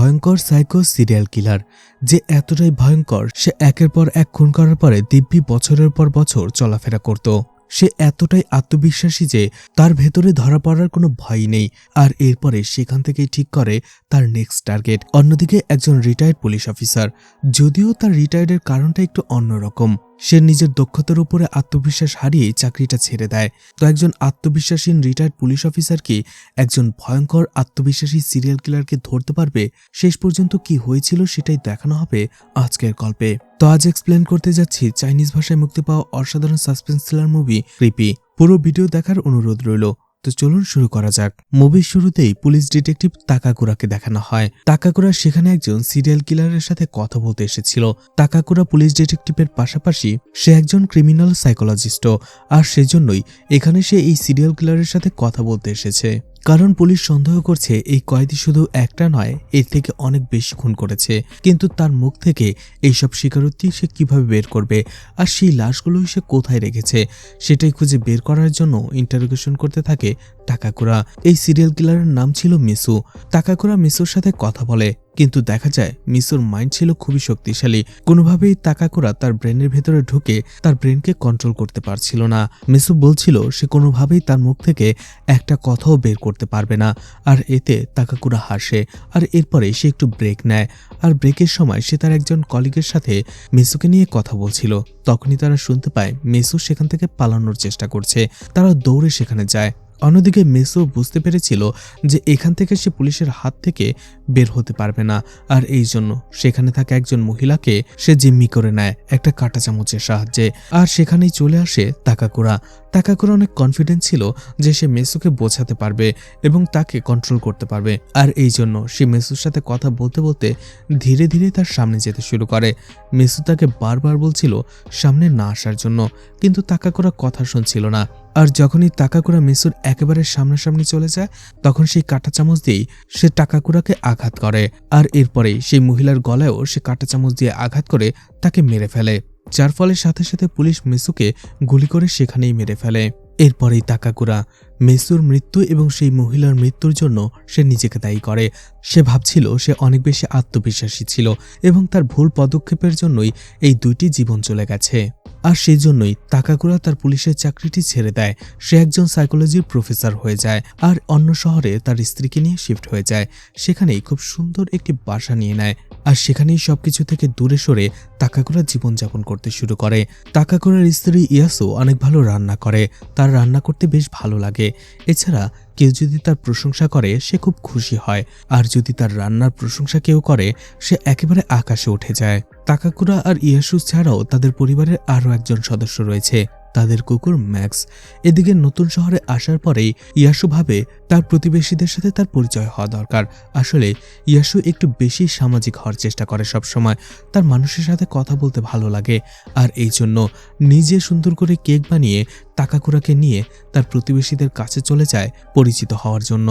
ভয়ঙ্কর psycho serial killer যে এতটাই ভয়ঙ্কর সে একের পর এক খুন করার পরে দিব্যি বছরের পর বছর চলাফেরা করত। সে এতটাই আত্মবিশ্বাসী যে তার ভেতরে ধরা পড়ার কোনো ভয় নেই, আর এরপরে সেখান থেকেই ঠিক করে তার নেক্সট টার্গেট। অন্যদিকে একজন রিটায়ার্ড পুলিশ অফিসার, যদিও তার রিটায়ার্ডের কারণটা একটু অন্যরকম। সে নিজের দক্ষতার উপরে আত্মবিশ্বাস হারিয়ে চাকরিটা ছেড়ে দেয়। তো একজন আত্মবিশ্বাসীন রিটায়ার্ড পুলিশ অফিসার কি একজন ভয়ঙ্কর আত্মবিশ্বাসী সিরিয়াল কিলারকে ধরতে পারবে? শেষ পর্যন্ত কি হয়েছিল সেটাই দেখানো হবে আজকের গল্পে। তো আজ এক্সপ্লেন করতে যাচ্ছি চাইনিজ ভাষায় মুক্তি পাওয়া অসাধারণ সাসপেন্স থ্রিলার মুভি ক্রিপি। পুরো ভিডিও দেখার অনুরোধ রইল। তো চলুন শুরু করা যাক। মুভির শুরুতেই পুলিশ ডিটেকটিভ তাকাকুরাকে দেখানো হয়। তাকাকুরা সেখানে একজন সিরিয়াল কিলারের সাথে কথা বলতে এসেছিল। তাকাকুরা পুলিশ ডিটেকটিভের পাশাপাশি সে একজন ক্রিমিনাল সাইকোলজিস্টও, আর সেজন্যই এখানে সে এই সিরিয়াল কিলারের সাথে কথা বলতে এসেছে। কারণ পুলিশ সন্দেহ করছে এই কয়েদি শুধু একটা নয়, এর থেকে অনেক বেশি খুন করেছে। কিন্তু তার মুখ থেকে এইসব স্বীকারোক্তি সে কিভাবে বের করবে, আর সেই লাশগুলোই সে কোথায় রেখেছে সেটাই খুঁজে বের করার জন্য ইন্টারোগেশন করতে থাকে তাকাকুরা। এই সিরিয়াল কিলারের নাম ছিল মিসু। তাকাকুরা মিসুর সাথে কথা বলে, কিন্তু দেখা যায় মিসুর মাইন্ড ছিল খুবই শক্তিশালী। কোনোভাবেই তাকাকুরা তার ব্রেনের ভেতরে ঢুকে তার ব্রেনকে কন্ট্রোল করতে পারছিল না। মিসু বলছিল সে কোনোভাবেই তার মুখ থেকে একটা কথাও বের করতে পারবে না, আর এতে তাকাকুরা হাসে। আর এরপরে সে একটু ব্রেক নেয়, আর ব্রেকের সময় সে তার একজন কলিগের সাথে মিসুকে নিয়ে কথা বলছিল। তখনই তারা শুনতে পায় মিসু সেখান থেকে পালানোর চেষ্টা করছে। তারা দৌড়ে সেখানে যায়। অন্যদিকে মেসো বুঝতে পেরেছিল যে এখান থেকে সে পুলিশের হাত থেকে বের হতে পারবে না, আর এই জন্য সেখানে থাকা একজন মহিলাকে সে জিম্মি করে নেয় একটা কাঁটা চামচের সাহায্যে। আর সেখানেই চলে আসে তাকাকুরা। তাকাকুরা অনেক কনফিডেন্ট ছিল যে সে মেসুকে বোঝাতে পারবে এবং তাকে কন্ট্রোল করতে পারবে, আর এই জন্য সে মেসুর সাথে কথা বলতে বলতে ধীরে ধীরে তার সামনে যেতে শুরু করে। মেসু তাকে বারবার বলছিল সামনে না আসার জন্য, কিন্তু তাকাকুরা কথা শুনছিল না। আর যখনই তাকাকুরা মেসুর একেবারে সামনাসামনি চলে যায়, তখন সেই কাঁটা চামচ দিয়েই সে তাকাকুরাকে আঘাত করে, আর এরপরেই সেই মহিলার গলায়ও সে কাঁটা চামচ দিয়ে আঘাত করে তাকে মেরে ফেলে, যার ফলে সাথে সাথে পুলিশ মেসুকে গুলি করে সেখানেই মেরে ফেলে। এরপরেই তাকাকুরা মেসুর মৃত্যু এবং সেই মহিলার মৃত্যুর জন্য সে নিজেকে দায়ী করে। সে ভাবছিল সে অনেক বেশি আত্মবিশ্বাসী ছিল এবং তার ভুল পদক্ষেপের জন্যই এই দুইটি জীবন চলে গেছে। আর সেই জন্যই তাকাকুরা তার পুলিশের চাকরিটি ছেড়ে দেয়। সে একজন সাইকোলজির প্রফেসর হয়ে যায়, আর অন্য শহরে তার স্ত্রীকে নিয়ে শিফট হয়ে যায়। সেখানেই খুব সুন্দর একটি বাসা নিয়ে নেয়, আর সেখানেই সবকিছু থেকে দূরে সরে তাকাকুরা জীবনযাপন করতে শুরু করে। তাকাকুরার স্ত্রী ইয়াসু অনেক ভালো রান্না করে, তার রান্না করতে বেশ ভালো লাগে। এছাড়া কেউ যদি তার প্রশংসা করে সে খুব খুশি হয়, আর যদি তার রান্নার প্রশংসা কেউ করে সে একেবারে আকাশে উঠে যায়। তাকাকুরা আর ইয়াসু ছাড়াও তাদের পরিবারের আরও একজন সদস্য রয়েছে, তাদের কুকুর ম্যাক্স। এদিকে নতুন শহরে আসার পরেই ইয়াসু ভাবে তার প্রতিবেশীদের সাথে তার পরিচয় হওয়া দরকার। আসলে ইয়াসু একটু বেশি সামাজিক হওয়ার চেষ্টা করে সবসময়। তার মানুষের সাথে কথা বলতে ভালো লাগে, আর এই জন্য নিজে সুন্দর করে কেক বানিয়ে তাকাকুরাকে নিয়ে তার প্রতিবেশীদের কাছে চলে যায় পরিচিত হওয়ার জন্য।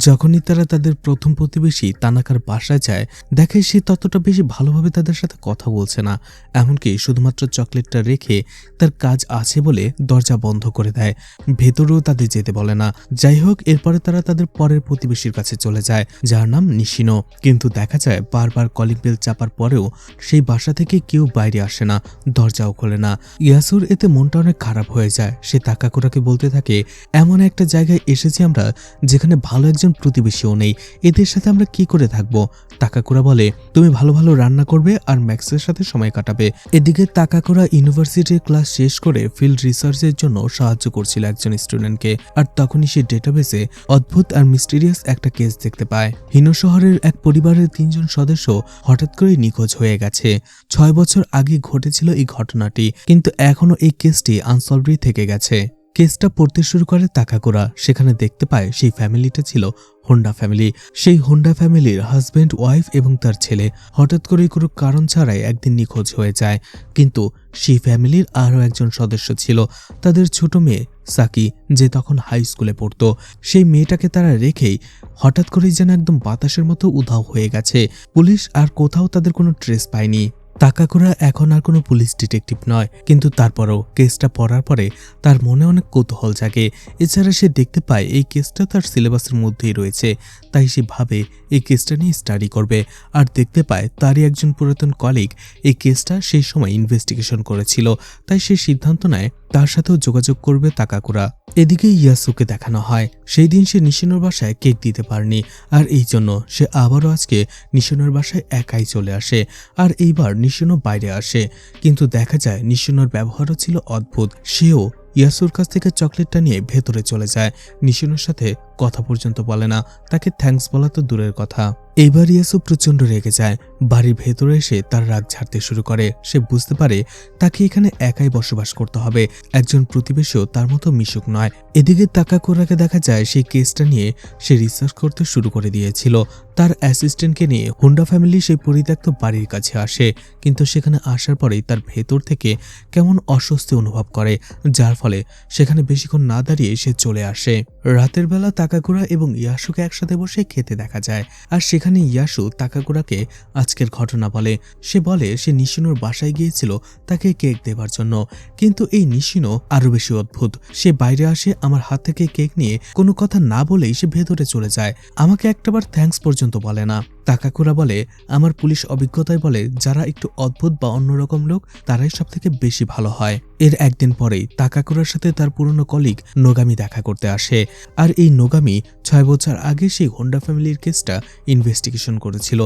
যখনই তারা তাদের প্রথম প্রতিবেশী তানাকার বাসায় যায়, দেখে সে ততটা বেশি ভালোভাবে তাদের সাথে কথা বলছে না, এমনকি শুধুমাত্র চকলেটটা রেখে তার কাজ আছে বলে দরজা বন্ধ করে দেয়, ভেতরেও তাদের যেতে বলে না। যাই হোক, এরপরে তারা তাদের পরের প্রতিবেশীর কাছে চলে যায়, যার নাম নিশিনো। কিন্তু দেখা যায় বারবার কলিং বেল চাপার পরেও সেই বাসা থেকে কেউ বাইরে আসে না, দরজাও খোলে না। ইয়াসুর এতে মনটা অনেক খারাপ হয়ে যায়। সে তাকাকুরাকে বলতে থাকে, এমন একটা জায়গায় এসেছি আমরা যেখানে ভালো একজন প্রতিবেশীও নেই, এদের সাথে আমরা কি করে থাকবো? তাকাকুরা বলে, তুমি ভালো ভালো রান্না করবে আর ম্যাক্সের সাথে সময় কাটাবে। এদিকে তাকাকুরা ইউনিভার্সিটির ক্লাস শেষ করে ফিল্ড রিসার্চের জন্য সাহায্য করছিল একজন স্টুডেন্টকে, আর তখনই সে ডেটাবেসে অদ্ভুত আর মিস্টিরিয়াস একটা কেস দেখতে পায়। হিনো শহরের এক পরিবারের 3 জন সদস্য হঠাৎ করে নিখোঁজ হয়ে গেছে। 6 বছর আগে ঘটেছিল এই ঘটনাটি, কিন্তু এখনো এই কেসটি আনসলভড থেকে গেছে। কেসটা পড়তে শুরু করে তাকাকুরা। সেখানে দেখতে পায় সেই ফ্যামিলিটা ছিল হোন্ডা ফ্যামিলি। সেই হোন্ডা ফ্যামিলির হাজব্যান্ড, ওয়াইফ এবং তার ছেলে হঠাৎ করে কোনো কারণ ছাড়াই একদিন নিখোঁজ হয়ে যায়। কিন্তু সেই ফ্যামিলির আরও একজন সদস্য ছিল, তাদের ছোট মেয়ে সাকি, যে তখন হাই স্কুলে পড়তো। সেই মেয়েটাকে তারা রেখেই হঠাৎ করেই যেন একদম বাতাসের মতো উধাও হয়ে গেছে। পুলিশ আর কোথাও তাদের কোনো ট্রেস পায়নি। তাকাকুরা এখন আর কোনো পুলিশ ডিটেকটিভ নয়, কিন্তু তারপরও কেসটা পড়ার পরে তার মনে অনেক কৌতূহল জাগে। এছাড়া সে দেখতে পায় এই কেসটা তার সিলেবাসের মধ্যেই রয়েছে, তাই সে ভাবে এই কেসটা নিয়ে স্টাডি করবে। আর দেখতে পায় তারই একজন পুরাতন কলিগ এই কেসটা সেই সময় ইনভেস্টিগেশন করেছিল, তাই সে সিদ্ধান্ত নেয় তার সাথেও যোগাযোগ করবে তাকাকুরা। এদিকে ইয়াসুকে দেখানো হয় সেই দিন সে নিশিনোর বাসায় কেক দিতে পারেনি, আর এই জন্য সে আবারও আজকে নিশিনোর বাসায় একাই চলে আসে। আর এইবার নিশিনো বাইরে আসে, কিন্তু দেখা যায় নিশিনোর ব্যবহারও ছিল অদ্ভুত। সেও ইয়াসুর কাছ থেকে চকলেটটা নিয়ে ভেতরে চলে যায়, নিশিনোর সাথে কথা পর্যন্ত বলে না, তাকে থ্যাঙ্কস বলা তো দূরের কথা। এইবার ইয়াসু প্রচন্ড রেগে যায়, বাড়ির ভেতরে এসে তার রাগ ঝাড়তে শুরু করে। সে বুঝতে পারে তাকে এখানে একাই বসবাস করতে হবে, একজন প্রতিবেশীও তার মতো মিশুক নয়। এদিকে তাকাকুরাকে দেখা যায় সেই কেসটা নিয়ে সে রিসার্চ করতে শুরু করে দিয়েছিল। তার অ্যাসিস্ট্যান্টকে নিয়ে হোন্ডা ফ্যামিলি সেই পরিত্যক্ত বাড়ির কাছে আসে, কিন্তু সেখানে আসার পরেই তার ভেতর থেকে কেমন অস্বস্তি অনুভব করে, যার ফলে সেখানে বেশিক্ষণ না দাঁড়িয়ে সে চলে আসে। রাতের বেলা তাকাকুরা এবং ইয়াসুকে একসাথে বসে খেতে দেখা যায়, আর সেখানে ইয়াসু তাকাকুরাকে আজকের ঘটনা বলে। সে বলে সে নিশিনোর বাসায় গিয়েছিল তাকে কেক দেবার জন্য, কিন্তু এই নিশিনো আরো বেশি অদ্ভুত। সে বাইরে আসে, আমার হাত থেকে কেক নিয়ে কোনো কথা না বলেই সে ভেতরে চলে যায়, আমাকে একটাবার থ্যাঙ্কস পর্যন্ত বলে না। তাকাকুরা বলে আমার পুলিশ অভিজ্ঞতায় বলে যারা একটু অদ্ভুত বা অন্যরকম লোক তারাই সব থেকে বেশি ভালো হয়। এর একদিন পরেই তাকাকুরার সাথে তার পুরনো কলিগ নোগামি দেখা করতে আসে, আর এই নোগামি 6 বছর আগে সেই হোন্ডা ফ্যামিলির কেসটা ইনভেস্টিগেশন করেছিল।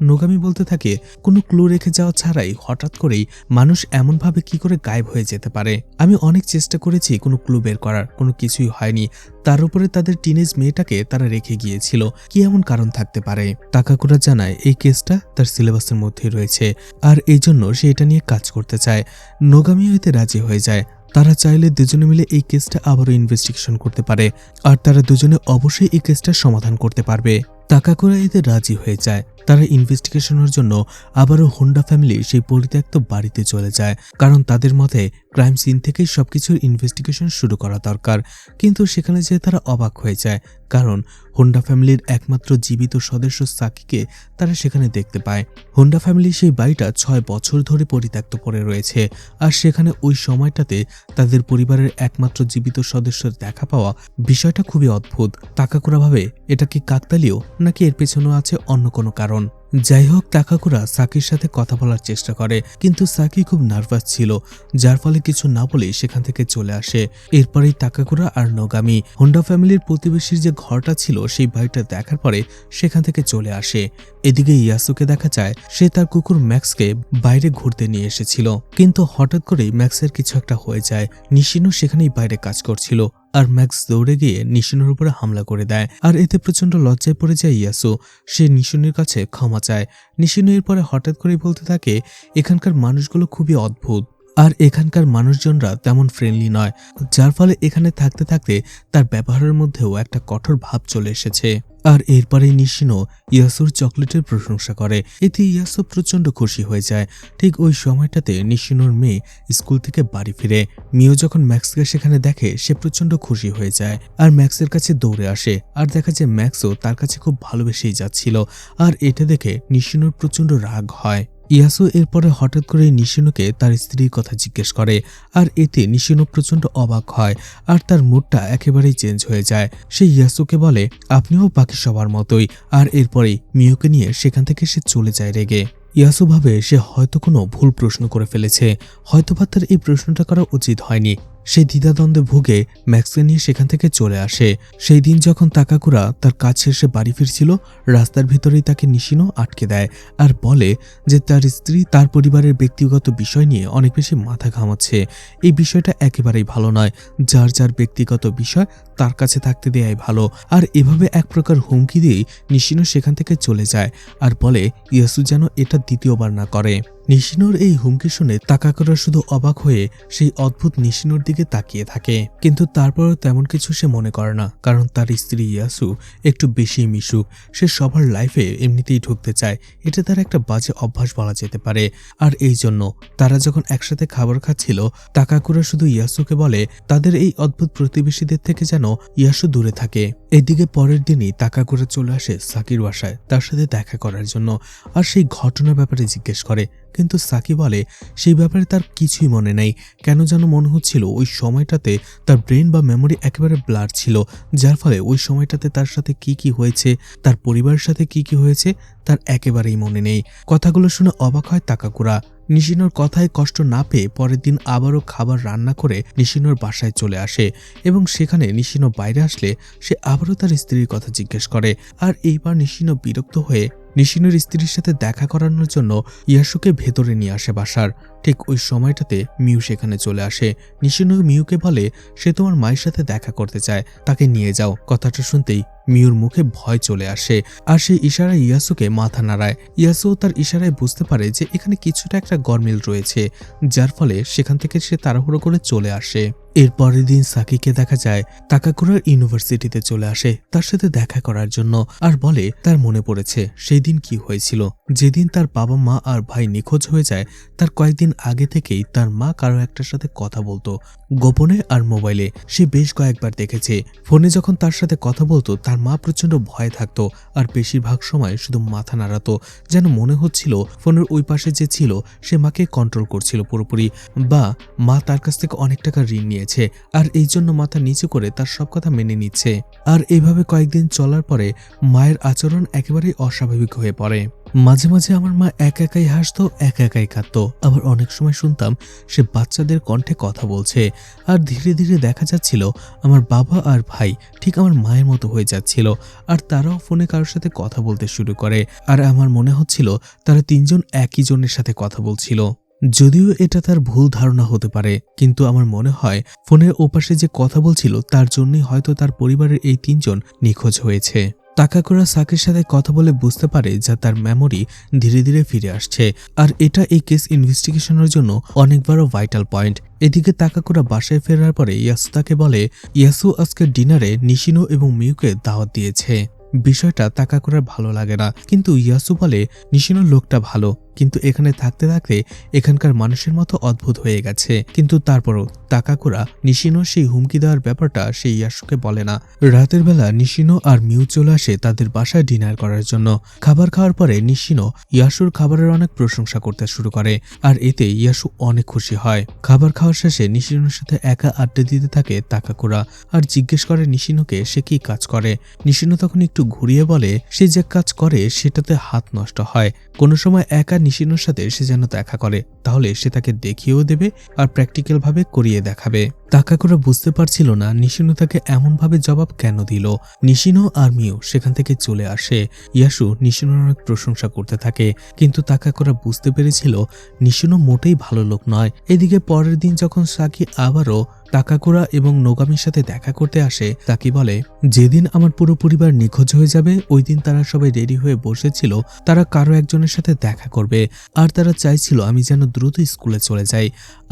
নোগামি বলতে থাকে কোনো ক্লু রেখে যাওয়া ছাড়াই হঠাৎ করেই মানুষ এমনভাবে কি করে গায়েব হয়ে যেতে পারে। আমি অনেক চেষ্টা করেছি কোনো ক্লু বের করার, কোনো কিছুই হয়নি। তার উপরে তাদের টিনেজ মেয়েটাকে তারা রেখে গিয়েছিল, কি এমন কারণ থাকতে পারে? তাকাকুরা জানায় এই কেসটা তার সিলেবাসের মধ্যেই রয়েছে, আর এই জন্য সে এটা নিয়ে কাজ করতে চায়। নোগামিও এতে রাজি হয়ে যায়। তারা চাইলে দুজনে মিলে এই কেসটা আবারও ইনভেস্টিগেশন করতে পারে, আর তারা দুজনে অবশ্যই এই কেসটা সমাধান করতে পারবে। তাকাকুরা এতে রাজি হয়ে যায়। তারা ইনভেস্টিগেশনের জন্য আবারও হোন্ডা ফ্যামিলি সেই পরিত্যক্ত বাড়িতে চলে যায়, কারণ তাদের মতে ক্রাইম সিন থেকেই সবকিছুর ইনভেস্টিগেশন শুরু করা দরকার। কিন্তু সেখানে যেয়ে তারা অবাক হয়ে যায়, কারণ হোন্ডা ফ্যামিলির একমাত্র জীবিত সদস্য সাকিকে তারা সেখানে দেখতে পায়। হোন্ডা ফ্যামিলি সেই বাড়িটা 6 বছর ধরে পরিত্যক্ত পড়ে রয়েছে, আর সেখানে ওই সময়টাতে তাদের পরিবারের একমাত্র জীবিত সদস্যের দেখা পাওয়া বিষয়টা খুবই অদ্ভুত। তাকাকুরা ভাবে এটা কি কাকতালীয়, নাকি এর পেছনেও আছে অন্য কোনো কারণ। যাই হোক, তাকাকুরা সাকির সাথে কথা বলার চেষ্টা করে, কিন্তু সাকি খুব নার্ভাস ছিল, যার ফলে কিছু না বলেই সেখান থেকে চলে আসে। এরপরেই তাকাকুরা আর নোগামি হোন্ডা ফ্যামিলির প্রতিবেশীর যে ঘরটা ছিল সেই বাড়িটা দেখার পরে সেখান থেকে চলে আসে। এদিকে ইয়াসুকে দেখা যায় সে তার কুকুর ম্যাক্সকে বাইরে ঘুরতে নিয়ে এসেছিল, কিন্তু হঠাৎ করেই ম্যাক্সের কিছু একটা হয়ে যায়। নিশিনো সেখানেই বাইরে কাজ করছিল, আর ম্যাক্স দৌড়ে গিয়ে নিশিনোর উপরে হামলা করে দেয়, আর এতে প্রচন্ড লজ্জায় পড়ে যায় ইয়াসু। সে নিশিনোর কাছে ক্ষমা চায়। নিশিনো এরপরে হঠাৎ করেই বলতে থাকে এখানকার মানুষগুলো খুবই অদ্ভুত, আর এখানকার মানুষজনরা তেমন ফ্রেন্ডলি নয়, যার ফলে এখানে থাকতে থাকতে তার ব্যবহারের মধ্যেও একটা কঠোর ভাব চলে এসেছে। আর এরপরেই নিশিনো ইয়াসুর চকলেটের প্রশংসা করে, এতে ইয়াসু প্রচন্ড খুশি হয়ে যায়। ঠিক ওই সময়টাতে নিশিনোর মেয়ে স্কুল থেকে বাড়ি ফিরে। মিও যখন ম্যাক্সকে সেখানে দেখে সে প্রচন্ড খুশি হয়ে যায়, আর ম্যাক্সের কাছে দৌড়ে আসে, আর দেখা যায় ম্যাক্সও তার কাছে খুব ভালোবেসেই যাচ্ছিল। আর এটা দেখে নিশিনোর প্রচন্ড রাগ হয়। ইয়াসু এরপরে হঠাৎ করে নিশিনোকে তার স্ত্রীর কথা জিজ্ঞেস করে, আর এতে নিশিনো প্রচন্ড অবাক হয়, আর তার মুডটা একেবারেই চেঞ্জ হয়ে যায়। সে ইয়াসুকে বলে আপনিও বাকি সবার মতোই, আর এরপরেই মিওকে নিয়ে সেখান থেকে সে চলে যায় রেগে। ইয়াসু ভাবে সে হয়তো কোনো ভুল প্রশ্ন করে ফেলেছে, হয়তোবা তার এই প্রশ্নটা করা উচিত হয়নি। সে দ্বিধাদ্বন্দ্বে ভুগে ম্যাক্সকে নিয়ে সেখান থেকে চলে আসে। সেই দিন যখন তাকাকুরা তার কাজ শেষে বাড়ি ফিরছিল, রাস্তার ভিতরেই তাকে নিশিনো আটকে দেয়, আর বলে যে তার স্ত্রী তার পরিবারের ব্যক্তিগত বিষয় নিয়ে অনেক বেশি মাথা ঘামাচ্ছে। এই বিষয়টা একেবারেই ভালো নয়, যার যার ব্যক্তিগত বিষয় তার কাছে থাকতে দেয়াই ভালো। আর এভাবে এক প্রকার হুমকি দিয়েই নিশিনো সেখান থেকে চলে যায়, আর বলে ইয়াসু যেন এটা দ্বিতীয়বার না করে। নিশিনোর এই হুমকি শুনে তাকাকুরা শুধু অবাক হয়ে সেই অদ্ভুত নিশিনোর দিকে তাকিয়ে থাকে, কিন্তু তারপরও তেমন কিছু সে মনে করে না, কারণ তার স্ত্রী ইয়াসু একটু বেশি মিশুক। সে সবার লাইফে এমনিতেই ঢুকতে চায়, এটা তার একটা বাজে অভ্যাস বলা যেতে পারে। আর এই জন্য তারা যখন একসাথে খাবার খাচ্ছিল, তাকাকুরা শুধু ইয়াসুকে বলে তাদের এই অদ্ভুত প্রতিবেশীদের থেকে যেন ইয়াসু দূরে থাকে। এদিকে পরের দিনই তাকাকুরা চলে আসে সাকির বাসায় তার সাথে দেখা করার জন্য আর সেই ঘটনার ব্যাপারে জিজ্ঞেস করে। কিন্তু সাকি বলে সেই ব্যাপারে তার কিছুই মনে নেই। কেন যেন মনে হচ্ছিল ওই সময়টাতে তার ব্রেন বা মেমোরি একেবারে ব্লার ছিল, যার ফলে ওই সময়টাতে তার সাথে কি কি হয়েছে, তার পরিবারের সাথে কি কি হয়েছে তার একেবারেই মনে নেই। কথাগুলো শুনে অবাক হয় তাকাকুরা। নিশিনোর কথায় কষ্ট না পেয়ে পরের দিন আবারও খাবার রান্না করে নিশিনোর বাসায় চলে আসে এবং সেখানে নিশিনো বাইরে আসলে সে আবারও তার স্ত্রীর কথা জিজ্ঞেস করে। আর এইবার নিশিনো বিরক্ত হয়ে নিশিনোর স্ত্রীর সাথে দেখা করানোর জন্য ইয়াসুকে ভেতরে নিয়ে আসে বাসার। ঠিক ওই সময়টাতে মিউ সেখানে চলে আসে। নিশিনো মিউকে বলে সে তোমার মায়ের সাথে দেখা করতে চায়, তাকে নিয়ে যাও। কথাটা শুনতেই মিউর মুখে ভয় চলে আসে আর সে ইশারায় ইয়াসুকে মাথা নাড়ায়। ইয়াসুও তার ইশারায় বুঝতে পারে যে এখানে কিছুটা একটা গরমিল রয়েছে, যার ফলে সেখান থেকে সে তাড়াহুড়ো করে চলে আসে। এর পরের দিন সাকিকে দেখা যায় তাকাকুরার ইউনিভার্সিটিতে চলে আসে তার সাথে দেখা করার জন্য আর বলে তার মনে পড়েছে সেই দিন কি হয়েছিল, যেদিন তার বাবা মা আর ভাই নিখোঁজ হয়ে যায়। তার কয়েকদিন আগে থেকেই তার মা কারো একটার সাথে কথা বলতো গোপনে আর মোবাইলে, সে বেশ কয়েকবার দেখেছে। ফোনে যখন তার সাথে কথা বলতো তার মা প্রচন্ড ভয়ে থাকতো আর বেশিরভাগ সময় শুধু মাথা নাড়াতো, যেন মনে হচ্ছিল ফোনের ওই পাশে যে ছিল সে মাকে কন্ট্রোল করছিল পুরোপুরি, বা মা তার কাছ থেকে অনেক টাকা ঋণ নিয়েছে আর এই জন্য মাথা নিচু করে তার সব কথা মেনে নিচ্ছে। আর এইভাবে কয়েকদিন চলার পরে মায়ের আচরণ একেবারেই অস্বাভাবিক হয়ে পড়ে। মাঝে মাঝে আমার মা একা একাই হাসতো, একা একাই কাঁদতো, আবার অনেক সময় শুনতাম সে বাচ্চাদের কণ্ঠে কথা বলছে। আর ধীরে ধীরে দেখা যাচ্ছিল আমার বাবা আর ভাই ঠিক আমার মায়ের মতো হয়ে যাচ্ছিল আর তারাও ফোনে কারোর সাথে কথা বলতে শুরু করে। আর আমার মনে হচ্ছিল তারা তিনজন একই জনের সাথে কথা বলছিল। যদিও এটা তার ভুল ধারণা হতে পারে, কিন্তু আমার মনে হয় ফোনের ওপাশে যে কথা বলছিল তার জন্যই হয়তো তার পরিবারের এই তিনজন নিখোঁজ হয়েছে। তাকাকুরা সাকির সাথে কথা বলে বুঝতে পারে যা তার মেমোরি ধীরে ধীরে ফিরে আসছে আর এটা এই কেস ইনভেস্টিগেশনের জন্য অনেক বড় ভাইটাল পয়েন্ট। এদিকে তাকাকুরা বাসায় ফেরার পরে ইয়াসু তাকে বলে ইয়াসু আজকে ডিনারে নিশিনো এবং মিউকে দাওয়াত দিয়েছে। বিষয়টা তাকাকুরার ভালো লাগে না, কিন্তু ইয়াসু বলে নিশিনোর লোকটা ভালো, কিন্তু এখানে থাকতে থাকতে এখানকার মানুষের মতো অদ্ভুত হয়ে গেছে। কিন্তু তারপরও তাকাকুরা নিশিনো সেই হুমকি দেওয়ার ব্যাপারটা সেই ইয়াসুকে বলে না। রাতের বেলা নিশিনো আর মিউ চলে আসে তাদের বাসায় ডিনার করার জন্য। খাবার খাওয়ার পরে নিশিনো ইয়াসুর খাবারের অনেক প্রশংসা করতে শুরু করে আর এতে ইয়াসু অনেক খুশি হয়। খাবার খাওয়ার শেষে নিশিনোর সাথে একা আড্ডা দিতে থাকে তাকাকুরা আর জিজ্ঞেস করে নিশিনোকে সে কি কাজ করে। নিশিনো তখন একটু ঘুরিয়ে বলে সে যে কাজ করে সেটাতে হাত নষ্ট হয়, কোনো সময় একা নিশিনোর সাথে সে যেন দেখা করে, তাহলে সে তাকে দেখিয়েও দেবে আর প্র্যাকটিক্যাল ভাবে করিয়ে দেখাবে। তাকাকুরা বুঝতে পারছিল না নিশিনো তাকে এমন ভাবে জবাব কেন দিল। নিশিনো আর মিউ সেখান থেকে চলে আসে। ইয়াসু নিশিনোর অনেক প্রশংসা করতে থাকে, কিন্তু তাকাকুরা বুঝতে পেরেছিল নিশিনো মোটেই ভালো লোক নয়। এদিকে পরের দিন যখন সাকি আবারও তাকাকুরা এবং নোগামির সাথে দেখা করতে আসে, তাকি বলে যেদিন আমার পুরো পরিবার নিখোঁজ হয়ে যাবে ওই দিন তারা সবাই রেডি হয়ে বসেছিল, তারা কারো একজনের সাথে দেখা করবে আর তারা চাইছিল আমি যেন দ্রুত স্কুলে চলে যাই।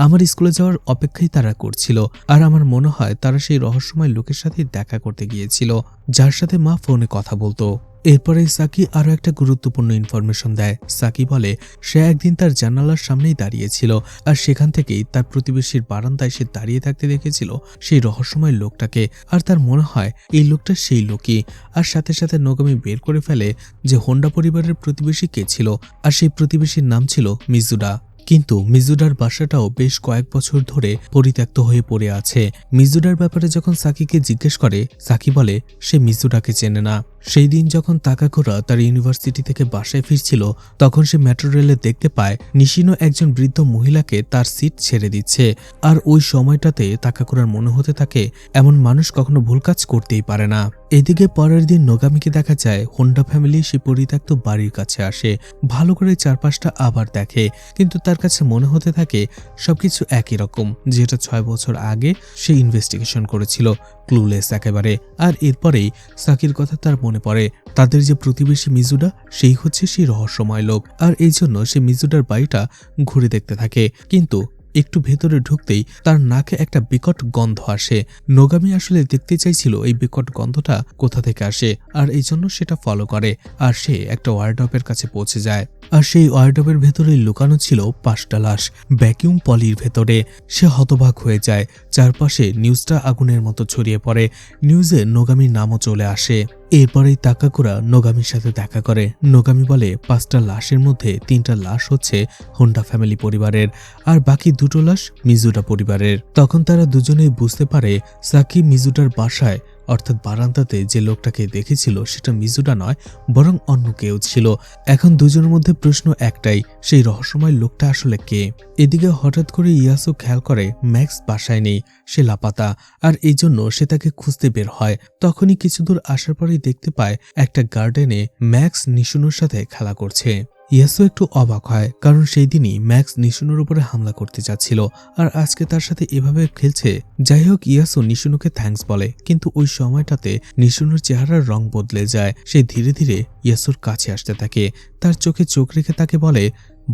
আমার স্কুলে যাওয়ার অপেক্ষাই তারা করছিল আর আমার মনে হয় তারা সেই রহস্যময় লোকের সাথে দেখা করতে গিয়েছিল যার সাথে মা ফোনে কথা বলতো। এরপরে সাকি আরো একটা গুরুত্বপূর্ণ ইনফরমেশন দেয়। সাকি বলে সে একদিন তার জানালার সামনেই দাঁড়িয়েছিল আর সেখান থেকেই তার প্রতিবেশীর বারান্দায় সে দাঁড়িয়ে থাকতে দেখেছিল সেই রহস্যময় লোকটাকে, আর তার মনে হয় এই লোকটা সেই লোকই। আর সাথে সাথে নোগামি বের করে ফেলে যে হোন্ডা পরিবারের প্রতিবেশী কে ছিল, আর সেই প্রতিবেশীর নাম ছিল মিজুডা। কিন্তু মিজুডার বাসাটাও বেশ কয়েক বছর ধরে পরিত্যক্ত হয়ে পড়ে আছে। মিজুডার ব্যাপারে যখন সাকিকে জিজ্ঞেস করে সাকি বলে সে মিজুডাকে চেনে না। সেই দিন যখন তাকাকুরা তার ইউনিভার্সিটি থেকে বাসায় ফিরছিল তখন সে মেট্রো রেলে দেখতে পায় নিশিনো একজন বৃদ্ধ মহিলাকে তার সিট ছেড়ে দিচ্ছে। আর ওই সময়টাতে তাকাকুরার মনে হতে থাকে এমন মানুষ কখনো ভুল কাজ করতেই পারে না। এদিকে পরের দিন নোগামিকে দেখা যায় হোন্ডা ফ্যামিলি সে পরিত্যক্ত বাড়ির কাছে আসে, ভালো করে চারপাশটা আবার দেখে, কিন্তু তার কাছে মনে হতে থাকে সবকিছু একই রকম, যেটা 6 বছর আগে সে ইনভেস্টিগেশন করেছিল, ক্লুলেস একেবারে। আর এরপরেই সাকির কথা তার মনে পড়ে, তাদের যে প্রতিবেশী মিজুডা সেই হচ্ছে সেই রহস্যময় লোক, আর এই জন্য সে মিজুডার বাড়িটা ঘুরে দেখতে থাকে। কিন্তু একটু ভেতরে ঢুকতেই তার নাকে একটা বিকট গন্ধ আসে। নোগামি আসলে দেখতে চাইছিল এই বিকট গন্ধটা কোথা থেকে আসে, আর এই জন্য সেটা ফলো করে। আর সে একটা ওয়ার্ডরোবের কাছে পৌঁছে যায়, আর সেই ওয়ার্ডরোবের ভেতরেই লুকানো ছিল 5টা লাশ ভ্যাকিউম পলির ভেতরে। সে হতবাক হয়ে যায়। চারপাশে নিউজটা আগুনের মতো ছড়িয়ে পড়ে। নিউজে নোগামির নামও চলে আসে। এরপরেই তাকাকুরা নোগামির সাথে দেখা করে। নোগামি বলে 5টা লাশের মধ্যে 3টা লাশ হচ্ছে হোন্ডা ফ্যামিলি পরিবারের, আর বাকি 2টো লাশ মিজুরা পরিবারের। তখন তারা দুজনেই বুঝতে পারে সাকি মিজুরার বাসায় অর্থাৎ বারান্দাতে যে লোকটাকে দেখেছিল সেটা মিজুরা নয়, বরং অন্য কেউ ছিল। এখন দুজনের মধ্যে প্রশ্ন একটাই, সেই রহস্যময় লোকটা আসলে কে? এদিকে হঠাৎ করে ইয়াসু খেয়াল করে ম্যাক্স বাসায় নেই, সে লাপাতা, আর এই জন্য সে তাকে খুঁজতে বের হয়। তখনই কিছু দূর আসার পরেই দেখতে পায় একটা গার্ডেনে ম্যাক্স নিশুনোর সাথে খেলা করছে। ইয়াসু একটু অবাক হয়, কারণ সেই দিনই ম্যাক্স নিশুনোর উপরে হামলা করতে যাচ্ছিল, আর আজকে তার সাথে এভাবে খেলছে। যাই হোক, ইয়াসু নিশুনোকে থ্যাঙ্কস বলে, কিন্তু ওই সময়টাতে নিশুনোর চেহারার রং বদলে যায়। সে ধীরে ধীরে ইয়াসুর কাছে আসতে থাকে, তার চোখে চোখ রেখে তাকে বলে,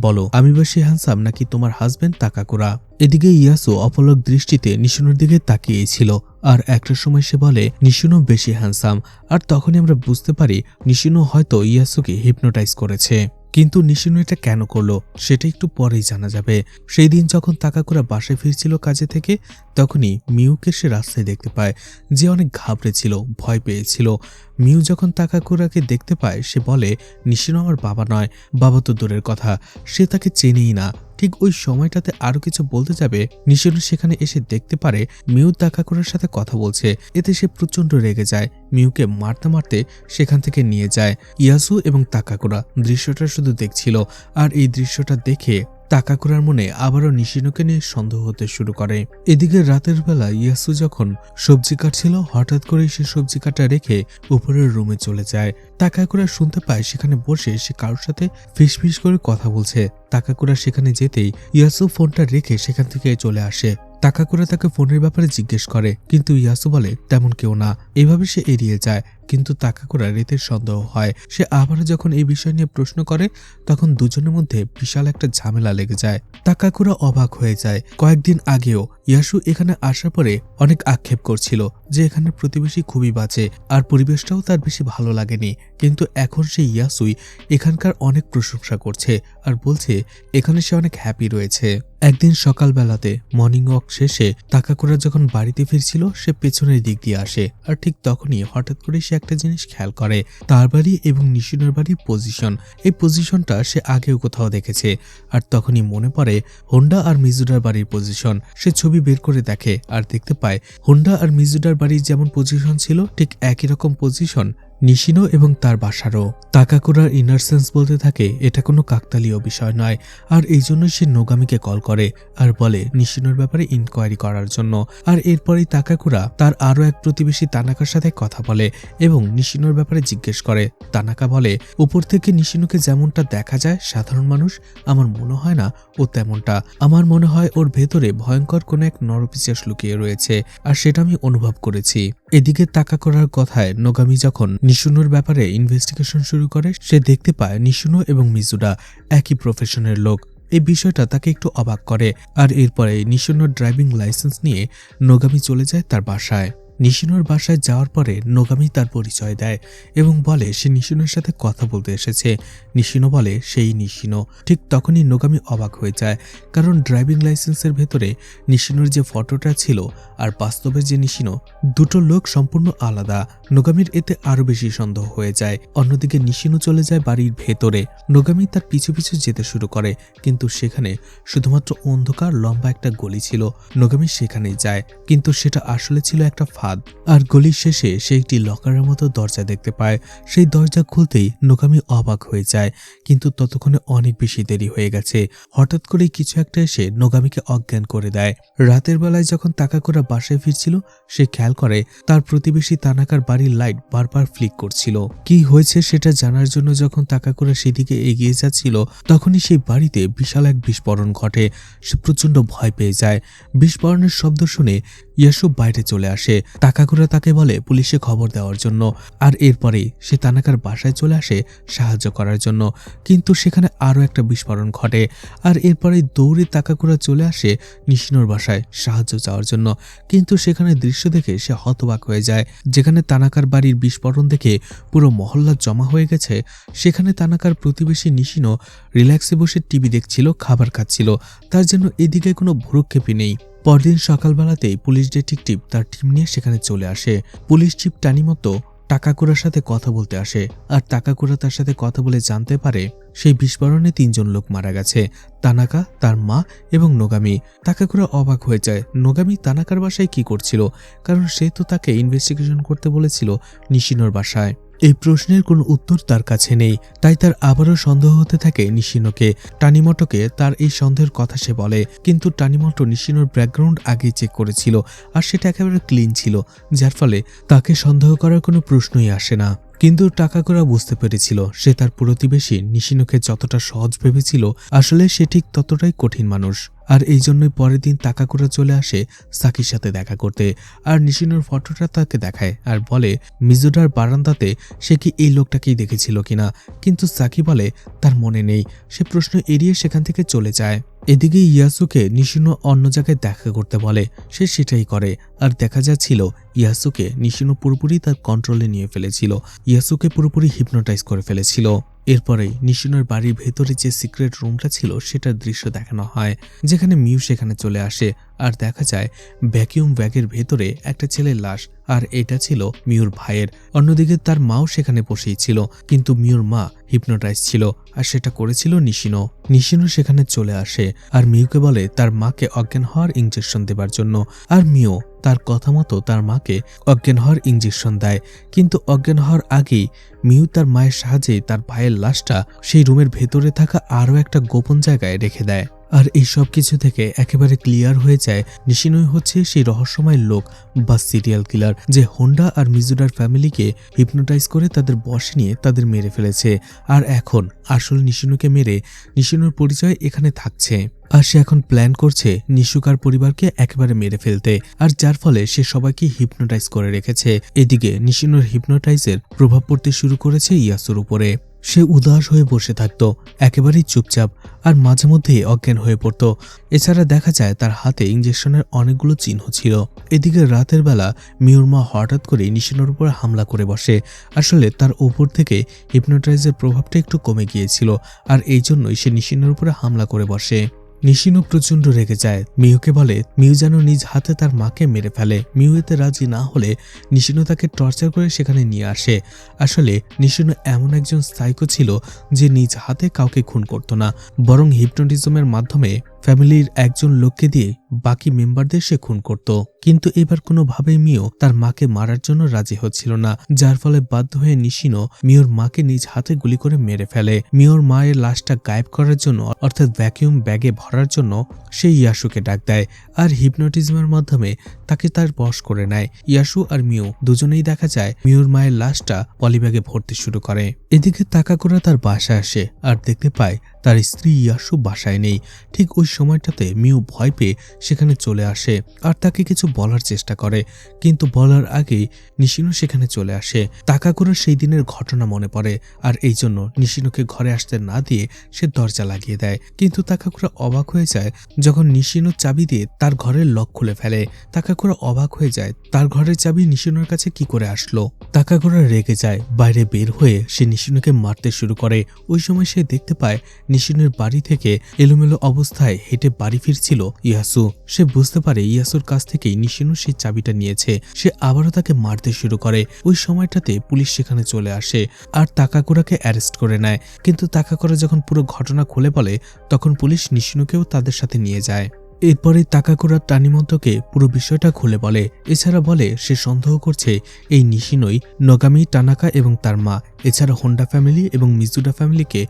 বলো আমি বেশি হ্যান্ডসাম নাকি তোমার হাজবেন্ড তাকাকুরা? এদিকে ইয়াসু অপলক দৃষ্টিতে নিশুনোর দিকে তাকিয়েছিল, আর একটা সময় সে বলে নিশুনো বেশি হ্যান্ডসাম। আর তখনই আমরা বুঝতে পারি নিশুনো হয়তো ইয়াসুকে হিপনোটাইজ করেছে। কিন্তু নিশুনো এটা কেন করলো সেটা একটু পরেই জানা যাবে। সেই দিন যখন তাকাকুরা বাসায় ফিরছিল কাজে থেকে, তখনই মিউকে সে রাস্তায় দেখতে পায়, যে অনেক ঘাবড়েছিল, ভয় পেয়েছিল। মিউ যখন তাকাকুরাকে দেখতে পায়, সে বলে নিশুনো আমার বাবা নয়, বাবা তো দূরের কথা, সে তাকে চেনেই না। ঠিক ওই সময়টাতে আরো কিছু বলতে যাবে, নিশুনো সেখানে এসে দেখতে পারে মিউ তাকাকুরার সাথে কথা বলছে। এতে সে প্রচন্ড রেগে যায়, মিউকে মারতে মারতে সেখান থেকে নিয়ে যায়। ইয়াসু এবং তাকাকুরা দৃশ্যটা শুধু দেখছিল, আর এই দৃশ্যটা দেখে তাকাকুরার মনে আবারও নিশিনোকে নিয়ে সন্দেহ হতে শুরু করে। এদিকে রাতের বেলা ইয়াসু যখন সবজি কাটছিল, হঠাৎ করে সে সবজি কাটা রেখে উপরের রুমে চলে যায়। তাকাকুরা শুনতে পায় সেখানে বসে সে কারোর সাথে ফিসফিস করে কথা বলছে। তাকাকুরা সেখানে যেতেই ইয়াসু ফোনটা রেখে সেখান থেকে চলে আসে। তাকাকুরা তাকে ফোনের ব্যাপারে জিজ্ঞেস করে, কিন্তু ইয়াসু বলে তেমন কেউ না। এভাবে সে এড়িয়ে যায়, কিন্তু তাকাকুরা রেতের সন্দেহ হয়। সে আবারও যখন এই বিষয় নিয়ে প্রশ্ন করে, তখন দুজনের মধ্যে বিশাল একটা ঝামেলা লেগে যায়। তাকাকুরা অবাক হয়ে যায়। কয়েকদিন আগেও ইয়াসু এখানে আসার পরে অনেক আক্ষেপ করছিল যে এখানে প্রতিবেশী খুবই বাজে, আর পরিবেশটাও তার বেশি ভালো লাগেনি। কিন্তু এখন সেই ইয়াসুই এখানকার অনেক প্রশংসা করছে, আর বলছে এখানে সে অনেক হ্যাপি রয়েছে। একদিন সকালবেলাতে মর্নিং ওয়াক শেষে তাকাকুরা যখন বাড়িতে ফিরছিল, সে পেছনের দিক দিয়ে আসে, আর ঠিক তখনই হঠাৎ করে সে একটা জিনিস খেয়াল করে, তার বাড়ি এবং নিশিনোর বাড়ির পজিশন। এই পজিশনটা সে আগেও কোথাও দেখেছে, আর তখনই মনে পড়ে হোন্ডা আর মিজুরার বাড়ির পজিশন। সে ছবি বের করে দেখে, আর দেখতে পায় হোন্ডা আর মিজুরার বাড়ির যেমন পজিশন ছিল, ঠিক একই রকম পজিশন নিশিনো এবং তার বাসারও। তাকাকুরার ইনারসেন্স বলতে থাকে এটা কোনো কাকতালীয় বিষয় নয়, আর এই জন্য সে নোগামিকে কল করে আর বলে নিশিনোর ব্যাপারে ইনকোয়ারি করার জন্য। আর এরপরেই তাকাকুরা তার আরও এক প্রতিবেশী তানাকার সাথে কথা বলে এবং নিশিনোর ব্যাপারে জিজ্ঞেস করে। তানাকা বলে উপর থেকে নিশিনোকে যেমনটা দেখা যায় সাধারণ মানুষ, আমার মনে হয় না ও তেমনটা। আমার মনে হয় ওর ভেতরে ভয়ঙ্কর কোনো এক নরপিশাচ লুকিয়ে রয়েছে, আর সেটা আমি অনুভব করেছি। এদিকে তাকাকুরার কথায় নোগামি যখন নিশুনোর ব্যাপারে ইনভেস্টিগেশন শুরু করে, সে দেখতে পায় নিশুনো এবং মিজুরা একই প্রফেশনের লোক। এই বিষয়টা তাকে একটু অবাক করে, আর এরপরে নিশুনোর ড্রাইভিং লাইসেন্স নিয়ে নোগামি চলে যায় তার বাসায়। নিশিনোর বাসায় যাওয়ার পরে নোগামি তার পরিচয় দেয় এবং বলে সে নিশিনোর সাথে কথা বলতে এসেছে। নিশিনো বলে সেই নিশিনো। ঠিক তখনই নোগামি অবাক হয়ে যায়, কারণ ড্রাইভিং লাইসেন্সের ভেতরে নিশিনোর যে ফটোটা ছিল আর বাস্তবে যে নিশিনো, দুটো লোক সম্পূর্ণ আলাদা। নোগামির এতে আরো বেশি সন্দেহ হয়ে যায়। অন্যদিকে নিশিনো চলে যায় বাড়ির ভেতরে। নোগামি তার পিছু পিছু যেতে শুরু করে, কিন্তু সেখানে শুধুমাত্র অন্ধকার লম্বা একটা গলি ছিল। নোগামি সেখানেই যায়, কিন্তু সেটা আসলে ছিল একটা ফাঁদ। আর গলির শেষে সে একটি লকারের মতো দরজা দেখতে পায়। সেই দরজা খুলতেই নোগামি অবাক হয়ে যায়, কিন্তু ততক্ষণে অনেক বেশি দেরি হয়ে গেছে। হঠাৎ করে কিছু একটা এসে নোগামিকে অজ্ঞান করে দেয়। রাতের বেলায় যখন তাকাকুরা বাসায় ফিরছিল, সে খেয়াল করে তার প্রতিবেশী তানাকার বাড়ির লাইট বারবার ফ্লিক করছিল। কি হয়েছে সেটা জানার জন্য যখন তাকাকুরা সেদিকে এগিয়ে যাচ্ছিল, তখনই সেই বাড়িতে বিশাল এক বিস্ফোরণ ঘটে। সে প্রচন্ড ভয় পেয়ে যায়। বিস্ফোরণের শব্দ শুনে ইয়াসু বাইরে চলে আসে। তাকাকুরা তাকে বলে পুলিশে খবর দেওয়ার জন্য, আর এরপরেই সে তানাকার বাসায় চলে আসে সাহায্য করার জন্য। কিন্তু সেখানে আরও একটা বিস্ফোরণ ঘটে, আর এরপরেই দৌড়ে তাকাকুরা চলে আসে নিশিনোর বাসায় সাহায্য চাওয়ার জন্য। কিন্তু সেখানে দৃশ্য দেখে সে হতবাক হয়ে যায়। যেখানে তানাকার বাড়ির বিস্ফোরণ দেখে পুরো মহল্লা জমা হয়ে গেছে, সেখানে তানাকার প্রতিবেশী নিশিনো রিল্যাক্সে বসে টিভি দেখছিল, খাবার খাচ্ছিল। তার জন্য এদিকে কোনো ভ্রুক্ষেপই নেই। পরদিন সকালবেলাতেই পুলিশ ডিটেকটিভ তার টিম নিয়ে সেখানে চলে আসে। পুলিশ চিফ টানিমতো তাকাকুরার সাথে কথা বলতে আসে, আর তাকাকুরা তার সাথে কথা বলে জানতে পারে সেই বিস্ফোরণে 3 জন লোক মারা গেছে, তানাকা, তার মা এবং নোগামি। তাকাকুরা অবাক হয়ে যায়, নোগামি তানাকার বাসায় কি করছিল, কারণ সে তো তাকে ইনভেস্টিগেশন করতে বলেছিল নিশিনোর বাসায়। এই প্রশ্নের কোনো উত্তর তার কাছে নেই, তাই তার আবারও সন্দেহ হতে থাকে নিশিনোকে। টানিমোটোকে তার এই সন্দেহের কথা সে বলে, কিন্তু টানিমোটো নিশিনোর ব্যাকগ্রাউন্ড আগেই চেক করেছিল, আর সেটা একেবারে ক্লিন ছিল, যার ফলে তাকে সন্দেহ করার কোনো প্রশ্নই আসে না। কিন্তু তাকাকুরা বুঝতে পেরেছিল সে তার প্রতিবেশী নিশিনোকে যতটা সহজ ভেবেছিল, আসলে সে ঠিক ততটাই কঠিন মানুষ। আর এই জন্যই পরের দিন তাকাকুরা চলে আসে সাকির সাথে দেখা করতে, আর নিশিনোর ফটোটা তাকে দেখায় আর বলে মিজুডার বারান্দাতে সে কি এই লোকটাকেই দেখেছিল কিনা। কিন্তু সাকি বলে তার মনে নেই। সে প্রশ্ন এড়িয়ে সেখান থেকে চলে যায়। এদিকে ইয়াসুকে নিশিনো অন্য জায়গায় দেখা করতে বলে, সে সেটাই করে। আর দেখা যাচ্ছিল ইয়াসুকে নিশিনো পুরোপুরি তার কন্ট্রোলে নিয়ে ফেলেছিল, ইয়াসুকে পুরোপুরি হিপনোটাইজ করে ফেলেছিল। এরপরেই নিশিনোর বাড়ির ভেতরে যে সিক্রেট রুমটা ছিল সেটার দৃশ্য দেখানো হয়, যেখানে মিউ সেখানে চলে আসে। আর দেখা যায় ভ্যাকিউম ব্যাগের ভেতরে একটা ছেলের লাশ, আর এটা ছিল মিউর ভাইয়ের। অন্যদিকে তার মাও সেখানে বসেই ছিল, কিন্তু মিউর মা হিপনোটাইজ ছিল, আর সেটা করেছিল নিশিনো। নিশিনো সেখানে চলে আসে আর মিউকে বলে তার মাকে অজ্ঞান হওয়ার ইঞ্জেকশন দেবার জন্য, আর মিউ তার কথা মতো তার মাকে অজ্ঞান হওয়ার ইঞ্জেকশন দেয়। কিন্তু অজ্ঞান হওয়ার আগেই মিউ তার মায়ের সাহায্যে তার ভাইয়ের লাশটা সেই রুমের ভেতরে থাকা আরও একটা গোপন জায়গায় রেখে দেয়। আর এই সব কিছু থেকে একেবারে ক্লিয়ার হয়ে যায় নিশিনোই হচ্ছে সেই রহস্যময় লোক বা সিরিয়াল কিলার, যে হোন্ডা আর মিজুডার ফ্যামিলিকে হিপনোটাইজ করে তাদের বশে নিয়ে তাদের মেরে ফেলেছে। আর এখন আসল নিশিনোকে মেরে নিশিনোর পরিচয় এখানে থাকছে, আর সে এখন প্ল্যান করছে নিশুকার পরিবারকে একেবারে মেরে ফেলতে, আর যার ফলে সে সবাইকে হিপনোটাইজ করে রেখেছে। এদিকে নিশিনোর হিপনোটাইজের প্রভাব পড়তে শুরু করেছে ইয়াসুর উপরে। সে উদাস হয়ে বসে থাকত, একেবারেই চুপচাপ, আর মাঝে মধ্যে অজ্ঞান হয়ে পড়ত। এছাড়া দেখা যায় তার হাতে ইঞ্জেকশনের অনেকগুলো চিহ্ন ছিল। এদিকে রাতের বেলা মিউর মা হঠাৎ করে নিশিনোর উপর হামলা করে বসে। আসলে তার উপর থেকে হিপনোটাইজের প্রভাবটা একটু কমে গিয়েছিল, আর এই জন্যই সে নিশিনোর উপরে হামলা করে বসে। নিশিনো প্রচণ্ড রেগে যায়, মিউকে বলে মিউ যেন নিজ হাতে তার মাকে মেরে ফেলে। মিউ এতে রাজি না হলে নিশিনো তাকে টর্চার করে সেখানে নিয়ে আসে। আসলে নিশিনো এমন একজন সাইকো ছিল যে নিজ হাতে কাউকে খুন করত না, বরং হিপনোটিজমের মাধ্যমে ফ্যামিলির একজন লোককে দিয়ে বাকি মেম্বারদের সে খুন করত। কিন্তু এবার কোনোভাবেই মিও তার মাকে মারার জন্য রাজি হচ্ছিল না, যার ফলে বাধ্য হয়ে নিশিনো মিওর মাকে নিজ হাতে গুলি করে মেরে ফেলে। মিওর মায়ের লাশটা গায়েব করার জন্য, অর্থাৎ ভ্যাকিউম ব্যাগে ভরার জন্য সে ইয়াসুকে ডাক দেয়, আর হিপনোটিজমের মাধ্যমে তাকে তার বশ করে নেয়। ইয়াসু আর মিও দুজনেই দেখা যায় মিওর মায়ের লাশটা পলিব্যাগে ভরতে শুরু করে। এদিকে তাকাকুরা তার বাসায় আসে আর দেখতে পায় তার স্ত্রী ইয়াসু বাসায় নেই। ঠিক ওই সময়টাতে মিউ ভয় পেয়ে সেখানে চলে আসে আর তাকে কিছু বলার চেষ্টা করে, কিন্তু বলার আগেই নিশিনো সেখানে চলে আসে। তাকাকুরার সেই দিনের ঘটনা মনে পড়ে, আর এই জন্য নিশিনোকে ঘরে আসতে না দিয়ে সে দরজা লাগিয়ে দেয়। কিন্তু তাকাকুরা অবাক হয়ে যায় যখন নিশিনো চাবি দিয়ে তার ঘরের লক খুলে ফেলে। তাকাকুরা অবাক হয়ে যায় তার ঘরের চাবি নিশিনোর কাছে কি করে আসলো। তাকাকুরা রেগে যায়, বাইরে বের হয়ে সে নিশিনোকে মারতে শুরু করে। ওই সময় সে দেখতে পায় নিশিনোর বাড়ি থেকে এলোমেলো অবস্থায় হেঁটে বাড়ি ফিরছিল ইয়াসু। সে বুঝতে পারে ইয়াসুর কাছ থেকেই নিশিনো সেই চাবিটা নিয়েছে। সে আবারও তাকে মারতে শুরু করে। ওই সময়টাতে পুলিশ সেখানে চলে আসে আর তাকাকুরাকে অ্যারেস্ট করে নেয়। কিন্তু তাকাকুরা যখন পুরো ঘটনা খুলে বলে, তখন পুলিশ নিশিনোকেও তাদের সাথে নিয়ে যায়। এরপরে তাকাকুরা টানিমন্তকে পুরো বিষয়টা খুলে বলে। এছাড়া বলে সে সন্দেহ করছে এই নিশিনোই নোগামি, টানাকা এবং তার মা, এছাড়া হোন্ডা ফ্যামিলি এবং মিজুডা ফ্যামিলিকে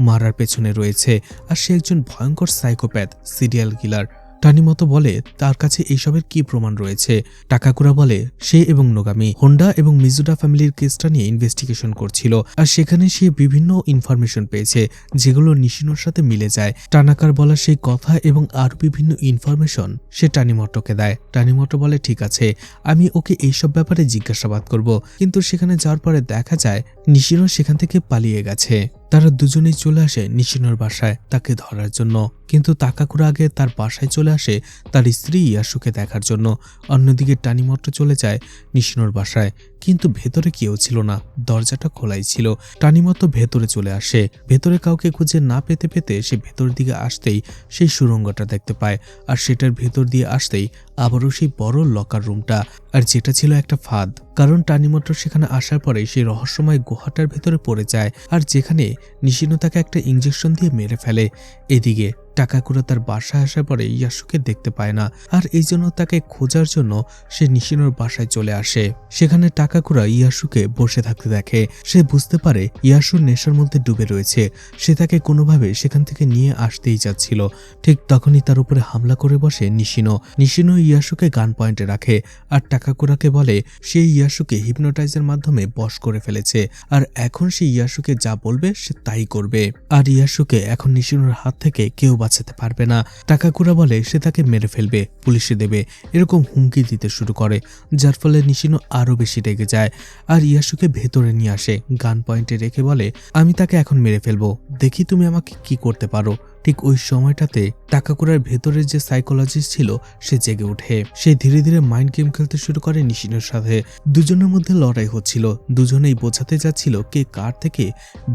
মারার পেছনে রয়েছে। আর সে একজন ভয়ঙ্কর সাইকোপ্যাথ, সিরিয়াল কিলার। টানিমতো বলে তার কাছে এইসবের কি প্রমাণ রয়েছে। টাকাকুরা বলে সে এবং নোগামি হোন্ডা এবং মিজুডা ফ্যামিলির কেসটা নিয়ে ইনভেস্টিগেশন করছিল, আর সেখানে সে বিভিন্ন ইনফরমেশন পেয়েছে যেগুলো নিশিনোর সাথে মিলে যায়। টানাকার বলা সেই কথা এবং আরো বিভিন্ন ইনফরমেশন সে টানিমোটোকে দেয়। টানিমোটো বলে ঠিক আছে, আমি ওকে এইসব ব্যাপারে জিজ্ঞাসাবাদ করব। কিন্তু সেখানে যাওয়ার পরে দেখা যায় নিশিনো সেখান থেকে পালিয়ে গেছে। তারা দুজনেই চলে আসে নিশিনোর বাসায় তাকে ধরার জন্য, কিন্তু তাকাকুরা আগে তার বাসায় চলে আসে তার স্ত্রী ইয়াসুকে দেখার জন্য। অন্যদিকে টানিমোটো চলে যায় নিশিনোর বাসায়, কিন্তু ভেতরে কেউ ছিল না, দরজাটা খোলাই ছিল। টানিমতো ভেতরে চলে আসে। ভেতরে কাউকে খুঁজে না পেতে পেতে সে ভেতরের দিকে আসতেই সেই সুড়ঙ্গটা দেখতে পায়, আর সেটার ভেতর দিয়ে আসতেই আবারও সেই বড় লকার রুমটা, আর যেটা ছিল একটা ফাঁদ। কারণ টানিমতো সেখানে আসার পরে সেই রহস্যময় গুহাটার ভেতরে পড়ে যায়, আর যেখানে নিশিনো তাকে একটা ইঞ্জেকশন দিয়ে মেরে ফেলে। এদিকে টাকাকুরা তার বাসায় আসার পরে ইয়াসুকে দেখতে পায় না, আর এই জন্য তাকে খোঁজার জন্য সে নিশিনোর বাসায় চলে আসে। সেখানে টাকাকুরা ইয়াসুকে বসে থাকতে দেখে। সে বুঝতে পারে ইয়াসুর নেশার মধ্যে ডুবে রয়েছে। সে তাকে কোনোভাবে সেখান থেকে নিয়ে আসতেই যাচ্ছিল। ঠিক তখনই তার উপরে হামলা করে বসে নিশিনো। নিশিনো ইয়াসুকে গান পয়েন্টে রাখে, আর টাকাকুরাকে বলে সে ইয়াসুকে হিপনোটাইজের মাধ্যমে বশ করে ফেলেছে, আর এখন সে ইয়াসুকে যা বলবে সে তাই করবে, আর ইয়াসুকে এখন নিশিনোর হাত থেকে কেউ বাঁচাতে পারবে না। টাকাকুরা বলে সে তাকে মেরে ফেলবে, পুলিশে দেবে, এরকম হুমকি দিতে শুরু করে, যার ফলে নিশিনো আরো বেশি রেগে যায় আর ইয়াসুকে ভেতরে নিয়ে আসে। গান পয়েন্টে রেখে বলে আমি তাকে এখন মেরে ফেলবো, দেখি তুমি আমাকে কি করতে পারো। ঠিক ওই সময়টাতে টাকাকুরার ভেতরের যে সাইকোলজিস্ট ছিল সে জেগে ওঠে। সে ধীরে ধীরে মাইন্ড গেম খেলতে শুরু করে নিশিনোর সাথে। দুজনের মধ্যে লড়াই হচ্ছিল, দুজনেই বোঝাতে যাচ্ছিল কে কার থেকে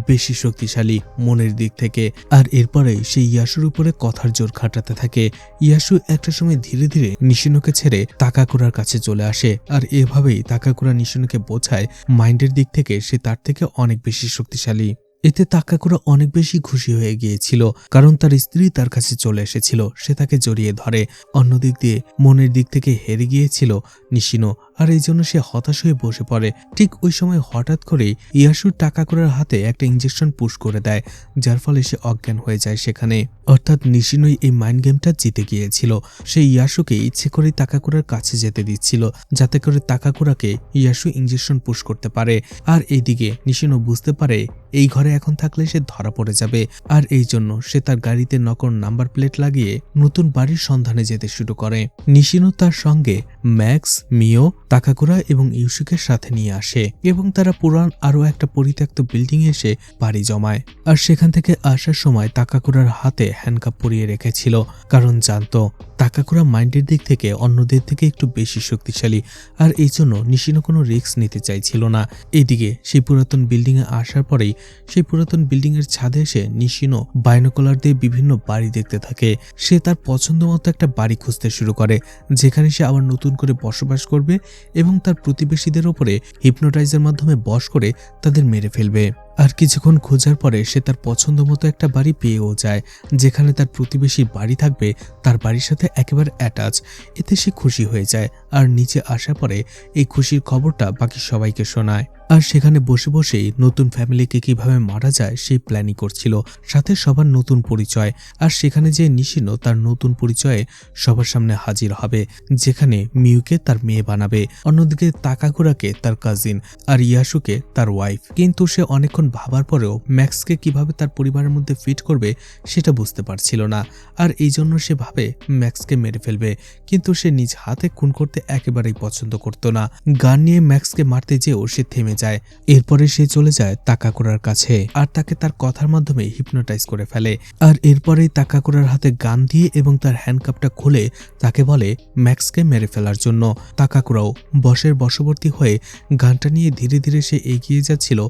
বেশি শক্তিশালী মনের দিক থেকে। আর এরপরে সে ইয়াসুর উপরে কথার জোর খাটাতে থাকে। ইয়াসু একটা সময় ধীরে ধীরে নিশিনোকে ছেড়ে টাকাকুরার কাছে চলে আসে, আর এভাবেই টাকাকুরা নিশিনোকে বোঝায় মাইন্ডের দিক থেকে সে তার থেকে অনেক বেশি শক্তিশালী। এতে তাকাকুরা অনেক বেশি খুশি হয়ে গিয়েছিল, কারণ তার স্ত্রী তার কাছে চলে এসেছিল, সে তাকে জড়িয়ে ধরে। অন্যদিক দিয়ে মনের দিক থেকে হেরে গিয়েছিল নিশিনো, আর এই জন্য সে হতাশ হয়ে বসে পড়ে। ঠিক ওই সময় হঠাৎ করে ইয়াসুর টাকাকুরার হাতে একটা ইঞ্জেকশন পুশ করে দেয়, যার ফলে সে অজ্ঞান হয়ে যায় সেখানে। অর্থাৎ নিশিনোই এই মাইন্ড গেমটা জিতে গিয়েছিল। সে ইয়াসুকে ইচ্ছে করেই টাকাকুরার কাছে যেতে দিচ্ছিল, যাতে করে টাকাকুরাকে ইয়াসু ইঞ্জেকশন পুশ করতে পারে। আর এইদিকে নিশিনো বুঝতে পারে এই ঘরে এখন থাকলে সে ধরা পড়ে যাবে, আর এই জন্য সে তার গাড়িতে নকল নাম্বার প্লেট লাগিয়ে নতুন বাড়ির সন্ধানে যেতে শুরু করে। নিশিনো তার সঙ্গে ম্যাক্স, মিও, তাকাকুরা এবং ইউসুকের সাথে নিয়ে আসে, এবং তারা পুরান আরো একটা পরিত্যক্ত বিল্ডিং এ এসে বাড়ি জমায়। আর সেখান থেকে আসার সময় তাকাকুরার হাতে হ্যান্ডকাপ পরিয়ে রেখেছিল, কারণ জানতো তাকাকুরা মাইন্ডের দিক থেকে অন্যদের থেকে একটু বেশি শক্তিশালী, আর এই জন্য নিশিনো কোনো রিস্ক নিতে চাইছিল না। এইদিকে সেই পুরাতন বিল্ডিং এ আসার পরেই সেই পুরাতন বিল্ডিং এর ছাদে এসে নিশিনো বাইনোকুলার দিয়ে বিভিন্ন বাড়ি দেখতে থাকে। সে তার পছন্দ মতো একটা বাড়ি খুঁজতে শুরু করে, যেখানে সে আবার নতুন করে বসবাস করবে এবং তার প্রতিবেশীদের ওপরে হিপনোটাইজের মাধ্যমে বশ করে তাদের মেরে ফেলবে। আর কিছুক্ষণ খোঁজার পরে সে তার পছন্দ মতো একটা বাড়ি পেয়েও যায়, যেখানে তার প্রতিবেশীর বাড়ি থাকবে তার বাড়ির সাথে একেবারে অ্যাটাচ। এতে সে খুশি হয়ে যায়, আর নিচে আসার পরে এই খুশির খবরটা বাকি সবাইকে শোনায়। আর সেখানে বসে বসেই নতুন ফ্যামিলিকে কিভাবে মারা যায় সেই প্ল্যানই করছিল, সাথে সবার নতুন পরিচয়। আর সেখানে যে নিশিনো তার নতুন পরিচয়ে সবার সামনে হাজির হবে, যেখানে মিউকে তার মেয়ে বানাবে, অন্যদিকে তাকাকুরাকে তার কাজিন, আর ইয়াসুকে তার ওয়াইফ। কিন্তু সে অনেকক্ষণ ভাবার পরেও ম্যাক্সকে কিভাবে তার পরিবারের মধ্যে ফিট করবে সেটা বুঝতে পারছিল না, আর এই জন্য সে ভাবে ম্যাক্সকে মেরে ফেলবে। কিন্তু সে নিজ হাতে খুন করতে একেবারেই পছন্দ করত না। গান নিয়ে ম্যাক্সকে মারতে যেও সে থেমে যায়। এরপরে সে চলে যায় তাকাকুরার কাছে, আর তাকে তার কথার মাধ্যমে হিপনোটাইজ করে ফেলে। আর এরপরেই তাকাকুরার হাতে গান দিয়ে এবং তার হ্যান্ডকাপটা খুলে তাকে বলে ম্যাক্সকে মেরে ফেলার জন্য। তাকাকুরাও বসের বশবর্তী হয়ে গানটা নিয়ে ধীরে ধীরে সে এগিয়ে যাচ্ছিল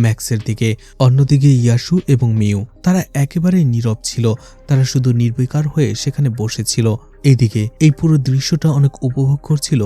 ম্যাক্সের দিকে। অন্যদিকে ইয়াসু এবং মিউ তারা একেবারে নীরব ছিল, তারা শুধু নির্বিকার হয়ে সেখানে বসেছিল। এইদিকে এই পুরো দৃশ্যটা অনেক উপভোগ করছিল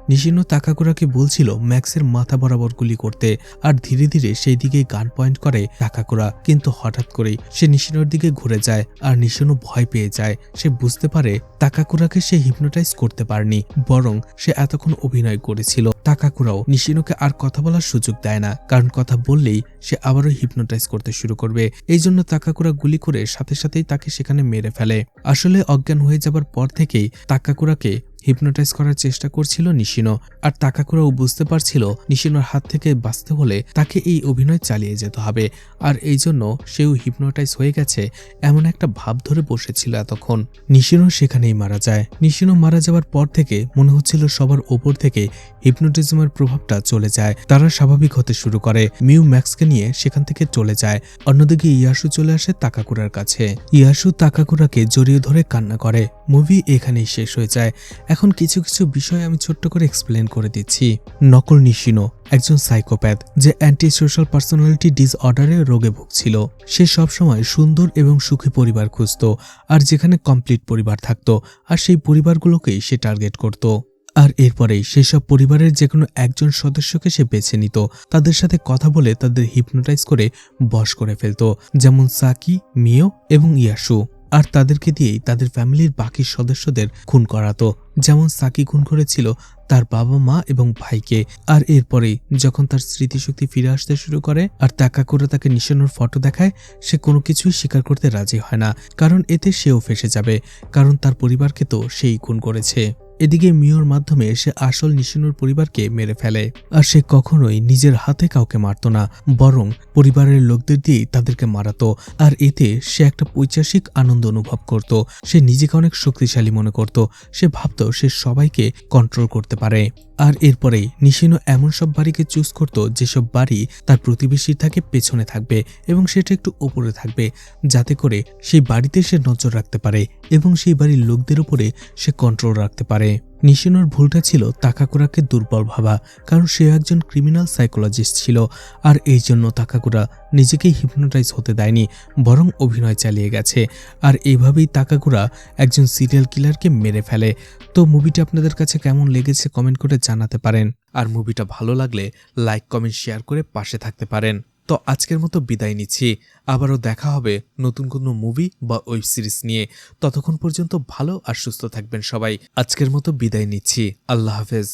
নিশিনো তাকাকুরাকে বলছিল ম্যাক্সের মাথা বরাবর গুলি করতে, আর ধীরে ধীরে সেই দিকে গান পয়েন্ট করে তাকাকুরা। কিন্তু হঠাৎ করেই সে নিশিনোর দিকে ঘুরে যায়, আর নিশিনো ভয় পেয়ে যায়। সে বুঝতে পারে তাকাকুরাকে সে হিপনোটাইজ করতে পারেনি, বরং সে এতক্ষণ অভিনয় করেছিল। তাকাকুরাও নিশিনোকে আর কথা বলার সুযোগ দেয় না, কারণ কথা বললেই সে আবারও হিপনোটাইজ করতে শুরু করবে। এই জন্য তাকাকুরা গুলি করে সাথে সাথেই তাকে সেখানে মেরে ফেলে। আসলে অজ্ঞান হয়ে যাবার যাবার পর থেকেই তাকাকুরাকে হিপনোটাইজ করার চেষ্টা করছিল নিশিনো। আর তাকাকুরাও বুঝতে পারছিল নিশিনোর হাত থেকে বাঁচতে হলে তাকে এই অভিনয় চালিয়ে যেতে হবে। আর এই জন্য সেও হিপনোটাইজ হয়ে গেছে এমন একটা ভাব ধরে বসেছিল এতক্ষণ। নিশিনো সেখানেই মারা যায়। নিশিনো মারা যাওয়ার পর থেকে মনে হচ্ছিল সবার ওপর থেকে হিপনোটিজমের প্রভাবটা চলে যায়, তারা স্বাভাবিক হতে শুরু করে। মিউ ম্যাক্সকে নিয়ে সেখান থেকে চলে যায়। অন্যদিকে ইয়াসু চলে আসে তাকাকুরার কাছে। ইয়াসু তাকাকুরাকে জড়িয়ে ধরে কান্না করে। মুভি এখানেই শেষ হয়ে যায়। এখন কিছু কিছু বিষয় আমি ছোট্ট করে এক্সপ্লেন করে দিচ্ছি। নকল নিশিনো একজন সাইকোপ্যাথ যে অ্যান্টি সোশ্যাল পার্সোনালিটি ডিসঅর্ডারের রোগে ভুগছিল। সে সবসময় সুন্দর এবং সুখী পরিবার খুঁজত, আর যেখানে কমপ্লিট পরিবার থাকতো, আর সেই পরিবারগুলোকেই সে টার্গেট করত। আর এরপরেই সেসব পরিবারের যে কোনো একজন সদস্যকে সে বেছে নিত, তাদের সাথে কথা বলে তাদের হিপনোটাইজ করে বশ করে ফেলত, যেমন সাকি, মিও এবং ইয়াসু। আর তাদেরকে দিয়েই তাদের ফ্যামিলির বাকি সদস্যদের খুন করাতো। যেমন সাকি খুন করেছিল তার বাবা মা এবং ভাইকে। আর এরপরেই যখন তার স্মৃতিশক্তি ফিরে আসতে শুরু করে আর তাকাকুরা তাকে নিশানোর ফটো দেখায়, সে কোনো কিছুই স্বীকার করতে রাজি হয় না, কারণ এতে সেও ফেঁসে যাবে, কারণ তার পরিবারকে তো সেই খুন করেছে। এদিকে মিওর মাধ্যমে সে আসল নিশিনোর পরিবারকে মেরে ফেলে। আর সে কখনোই নিজের হাতে কাউকে মারত না, বরং পরিবারের লোকদের দিয়েই তাদেরকে মারাতো। আর এতে সে একটা পৈশাসিক আনন্দ অনুভব করত। সে নিজেকে অনেক শক্তিশালী মনে করত। সে ভাবত সে সবাইকে কন্ট্রোল করতে পারে। আর এরপরেই নিশিনো এমন সব বাড়িকে চুজ করত যেসব বাড়ি তার প্রতিবেশীর থাকে পেছনে থাকবে এবং সেটা একটু ওপরে থাকবে, যাতে করে সেই বাড়িতে সে নজর রাখতে পারে এবং সেই বাড়ির লোকদের উপরে সে কন্ট্রোল রাখতে পারে। নিশিনোর ভুলটা ছিল তাকাকুরাকে দুর্বল ভাবা, কারণ সে একজন ক্রিমিনাল সাইকোলজিস্ট ছিল। আর এই জন্য তাকাকুরা নিজেকেই হিপনোটাইজ হতে দেয়নি, বরং অভিনয় চালিয়ে গেছে। আর এইভাবেই তাকাকুরা একজন সিরিয়াল কিলারকে মেরে ফেলে। তো মুভিটা আপনাদের কাছে কেমন লেগেছে কমেন্ট করে জানাতে পারেন। আর মুভিটা ভালো লাগলে লাইক, কমেন্ট, শেয়ার করে পাশে থাকতে পারেন। তো আজকের মতো বিদায় নিচ্ছি। আবারও দেখা হবে নতুন কোনো মুভি বা ওয়েব সিরিজ নিয়ে। ততক্ষণ পর্যন্ত ভালো আর সুস্থ থাকবেন সবাই। আজকের মতো বিদায় নিচ্ছি। আল্লাহ হাফেজ।